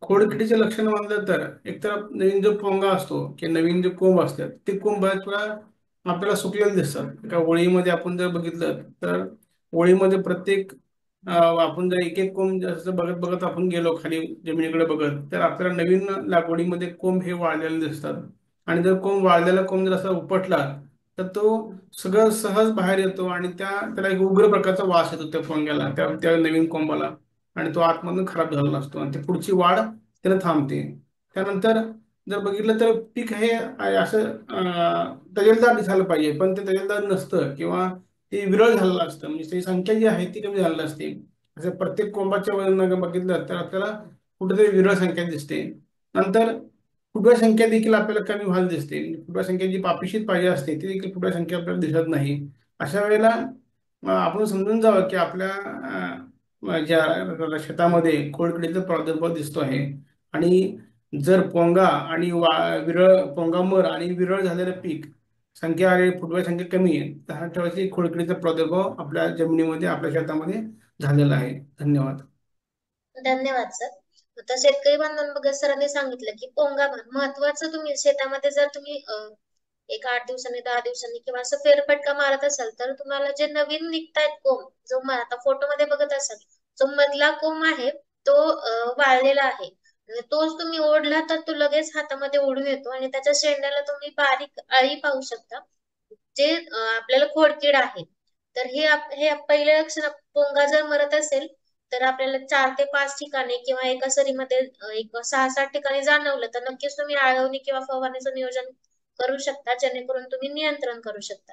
खोडकिडीचे लक्षण म्हणलं तर एकतर नवीन जो पोंगा असतो किंवा नवीन जे कोंब असतात ते कोंब बऱ्याच वेळा आपल्याला सुकलेले दिसतात. एका ओळीमध्ये आपण जर बघितलं तर ओळीमध्ये प्रत्येक आपण जर एक एक कोंब जास्त बघत बघत आपण गेलो खाली जमिनीकडे बघत तर आपल्याला नवीन लागवडीमध्ये कोंब हे वाळलेले दिसतात. आणि जर कोंब वाळलेला कोंब जर असा उपटला तर तो सगळं सहज बाहेर येतो आणि त्याला एक उग्र प्रकारचा वास येतो त्या पोंग्याला, त्या नवीन कोंबाला. आणि तो आतमधून खराब झालेला असतो आणि ती पुढची वाढ त्याला थांबते. त्यानंतर जर बघितलं तर पीक हे असं तजेलदार दिसायला पाहिजे, पण ते तजेलदार नसतं किंवा ते विरळ झालेलं असतं. म्हणजे त्याची संख्या जी आहे ती कमी झालेली असते. असं प्रत्येक कोंबाच्या वजन बघितलं तर आपल्याला कुठेतरी विरळ संख्या दिसते. नंतर फुटवा संख्या देखील आपल्याला कमी व्हायला दिसते. फुटवा संख्या जी अपेक्षित पाहिजे असते ती देखील फुटवा संख्या आपल्याला दिसत नाही. अशा वेळेला आपण समजून जावं की आपल्या ज्या शेतामध्ये खोडकिडीचा प्रादुर्भाव दिसतो आहे. आणि जर पोंगा आणि विरळ पोंगामर आणि विरळ झालेलं पीक संख्या आणि फुटव्या संख्या कमी आहे तर हा ठेवायची खोडकिडीचा प्रादुर्भाव आपल्या जमिनीमध्ये आपल्या शेतामध्ये झालेला आहे. धन्यवाद. धन्यवाद सर. आता शेतकरी बांधवांना बघा, सरांनी सांगितलं की पोंगा महत्वाचं. तुम्ही शेतामध्ये जर तुम्ही एक 8 दिवसांनी 10 दिवसांनी किंवा असं फेरफटका मारत असाल तर तुम्हाला जे नवीन निघतायत कोंब, जो आता फोटोमध्ये बघत असाल, जो मधला कोंब आहे तो वाळलेला आहे. आणि तोच तुम्ही ओढला तर तो लगेच हातामध्ये ओढून येतो आणि त्याच्या शेंड्याला तुम्ही बारीक अळी पाहू शकता, जे आपल्याला खोडकीड आहे. तर हे पहिले लक्षण. पोंगा जर मरत असेल तर आपल्याला 4 ते 5 ठिकाणी किंवा एका सरीमध्ये एक 6-7 ठिकाणी जाणवलं तर नक्कीच तुम्ही आळवणी किंवा फवारणीचं नियोजन करू शकता, जेणेकरून तुम्ही नियंत्रण करू शकता.